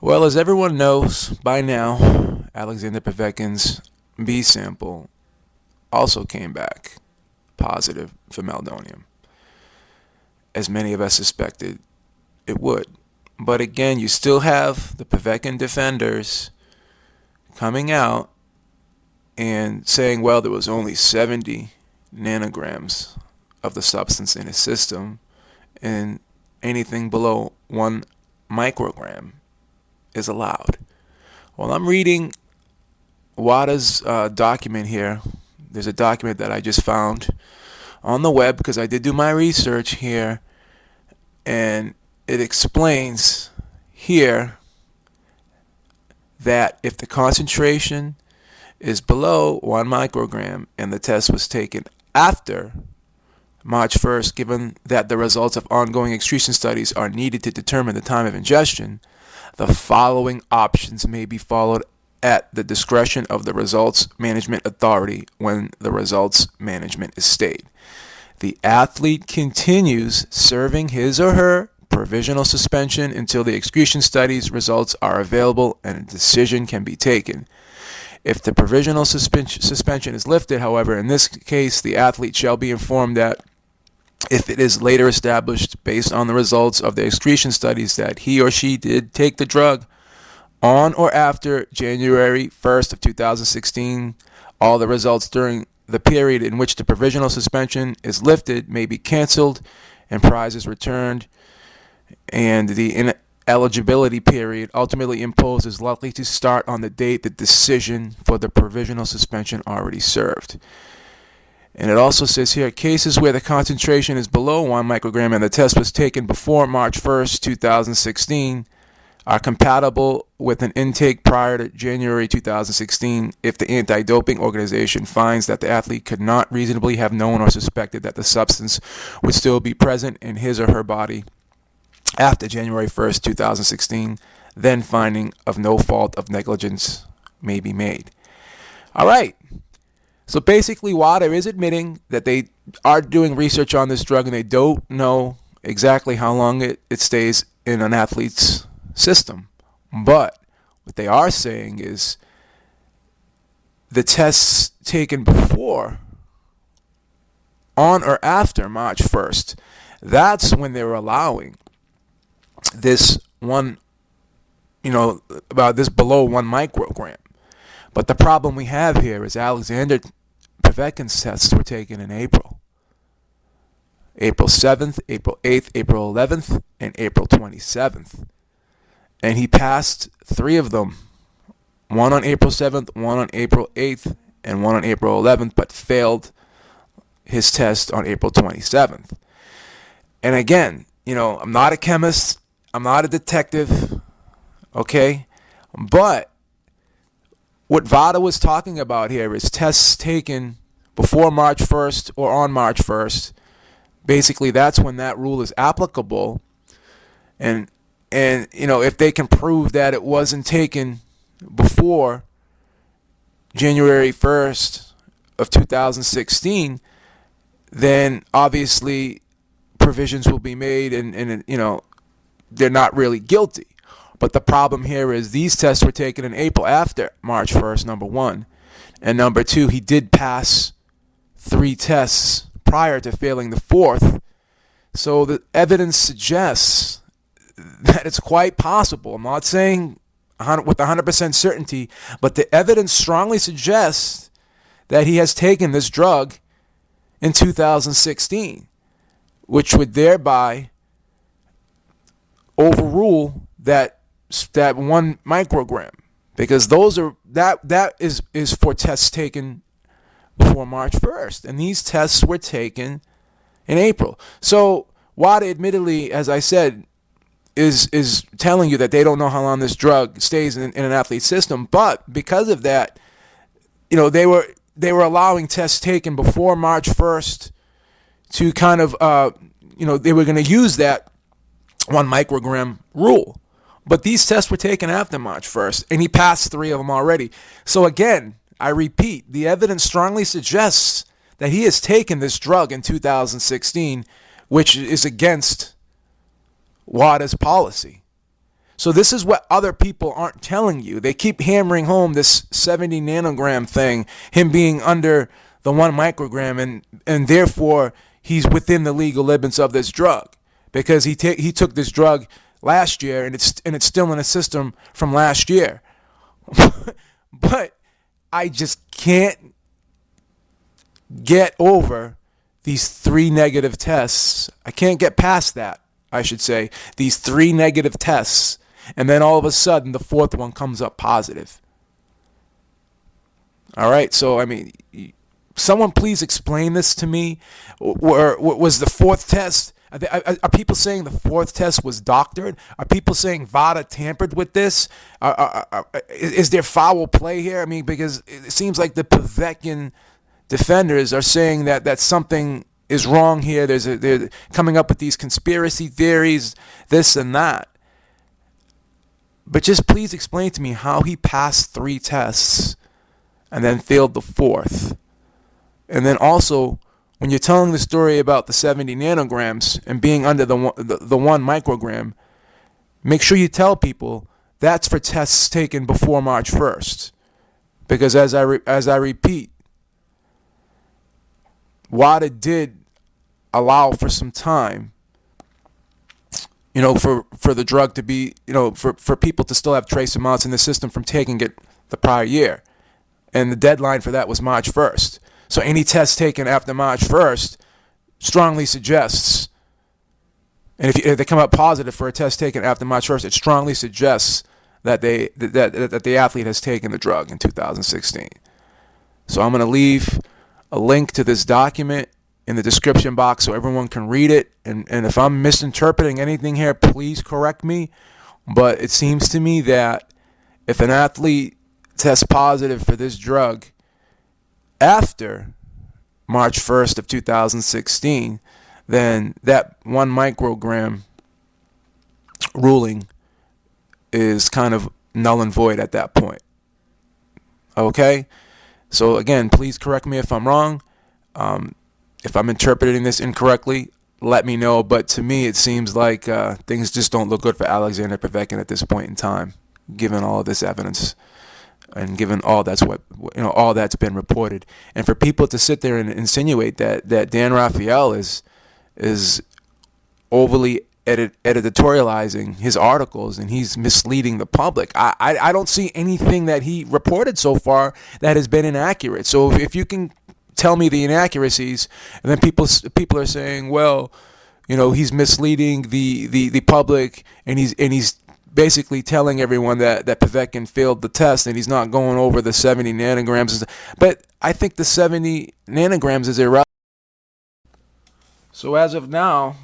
Well, as everyone knows by now, Alexander Povetkin's B sample also came back positive for Meldonium, as many of us suspected it would. But again, you still have the Povetkin defenders coming out and saying, well, there was only 70 nanograms of the substance in his system, and anything below 1 microgram is allowed. Well, I'm reading WADA's document here. There's a document that I just found on the web because I did do my research here, and it explains here that if the concentration is below 1 microgram and the test was taken after March 1st, given that the results of ongoing excretion studies are needed to determine the time of ingestion, the following options may be followed at the discretion of the Results Management Authority when the results management is stayed. The athlete continues serving his or her provisional suspension until the excretion studies results are available and a decision can be taken. If the provisional suspension is lifted, however, in this case, the athlete shall be informed that if it is later established based on the results of the excretion studies that he or she did take the drug on or after January 1st of 2016, all the results during the period in which the provisional suspension is lifted may be canceled and prizes returned, and the ineligibility period ultimately imposed is likely to start on the date the decision for the provisional suspension already served. And it also says here, cases where the concentration is below 1 microgram and the test was taken before March 1st, 2016 are compatible with an intake prior to January 2016 if the anti-doping organization finds that the athlete could not reasonably have known or suspected that the substance would still be present in his or her body after January 1st, 2016, then finding of no fault of negligence may be made. All right. So basically, WADA is admitting that they are doing research on this drug and they don't know exactly how long it stays in an athlete's system. But what they are saying is the tests taken before, on or after March 1st, that's when they were allowing this one, about this below 1 microgram. But the problem we have here is Alexander Povetkin's tests were taken in April. April 7th, April 8th, April 11th, and April 27th. And he passed 3 of them. One on April 7th, one on April 8th, and one on April 11th, but failed his test on April 27th. And again, I'm not a chemist. I'm not a detective. Okay? But what VADA was talking about here is tests taken before March 1st or on March 1st. Basically, that's when that rule is applicable. And if they can prove that it wasn't taken before January 1st of 2016, then obviously provisions will be made and they're not really guilty. But the problem here is these tests were taken in April after March 1st, number one. And number two, he did pass 3 tests prior to failing the 4th. So the evidence suggests that it's quite possible. I'm not saying with 100% certainty, but the evidence strongly suggests that he has taken this drug in 2016, which would thereby overrule that 1 microgram, because that is for tests taken before March 1st, and these tests were taken in April. So WADA, admittedly, as I said, is telling you that they don't know how long this drug stays in an athlete's system, but because of that, they were allowing tests taken before March 1st to kind of they were going to use that 1 microgram rule. But these tests were taken after March 1st, and he passed 3 of them already. So again, I repeat, the evidence strongly suggests that he has taken this drug in 2016, which is against WADA's policy. So this is what other people aren't telling you. They keep hammering home this 70 nanogram thing, him being under the 1 microgram, and therefore he's within the legal limits of this drug because he took this drug last year, and it's still in the system from last year. But I just can't get over these 3 negative tests. I can't get past that, I should say. These 3 negative tests, and then all of a sudden the 4th one comes up positive. All right, so I mean, someone please explain this to me. Or was the 4th test? Are people saying the 4th test was doctored? Are people saying VADA tampered with this? Is there foul play here? I mean, because it seems like the Povetkin defenders are saying that something is wrong here. They're coming up with these conspiracy theories, this and that. But just please explain to me how he passed 3 tests and then failed the 4th. And then also, when you're telling the story about the 70 nanograms and being under the 1 microgram, make sure you tell people that's for tests taken before March 1st. Because as I repeat, WADA did allow for some time, for the drug to be, for people to still have trace amounts in the system from taking it the prior year. And the deadline for that was March 1st. So any test taken after March 1st strongly suggests, and if they come up positive for a test taken after March 1st, it strongly suggests that that the athlete has taken the drug in 2016. So I'm going to leave a link to this document in the description box so everyone can read it. And if I'm misinterpreting anything here, please correct me. But it seems to me that if an athlete tests positive for this drug after March 1st of 2016, then that 1 microgram ruling is kind of null and void at that point. Okay? So again, please correct me if I'm wrong. If I'm interpreting this incorrectly, let me know. But to me, it seems like things just don't look good for Alexander Povetkin at this point in time, given all of this evidence and given all all that's been reported. And for people to sit there and insinuate that Dan Raphael is overly editorializing his articles and he's misleading the public, I don't see anything that he reported so far that has been inaccurate. So if you can tell me the inaccuracies, and then people are saying, well, he's misleading the public, and he's basically telling everyone that Povetkin failed the test and he's not going over the 70 nanograms. But I think the 70 nanograms is irrelevant. So as of now,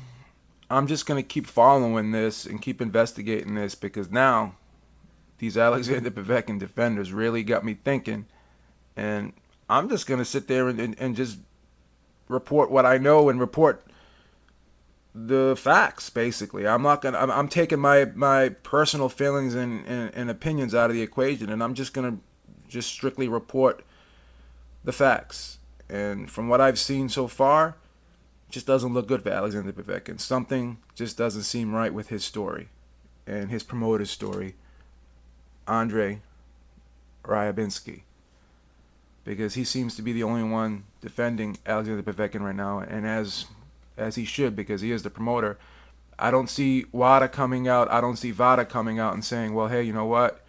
I'm just going to keep following this and keep investigating this, because now these Alexander Povetkin defenders really got me thinking, and I'm just going to sit there and just report what I know and report the facts, basically. I'm taking my personal feelings and opinions out of the equation, and I'm just going to just strictly report the facts. And from what I've seen so far, it just doesn't look good for Alexander Povetkin. Something just doesn't seem right with his story and his promoter's story, Andrei Ryabinsky, because he seems to be the only one defending Alexander Povetkin right now, and as he should, because he is the promoter. I don't see WADA coming out. I don't see VADA coming out and saying, well, hey, you know what?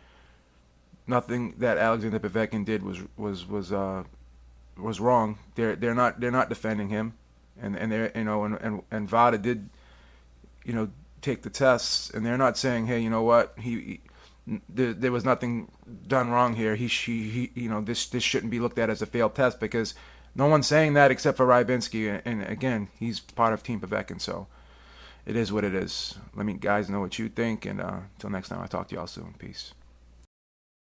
Nothing that Alexander Povetkin did was wrong. They're not defending him, and they're and VADA did take the tests, and they're not saying, hey, you know what, there was nothing done wrong here. This shouldn't be looked at as a failed test, because no one's saying that except for Ryabinsky, and again, he's part of Team Povetkin, so it is what it is. Let me guys know what you think, and until next time, I'll talk to y'all soon. Peace.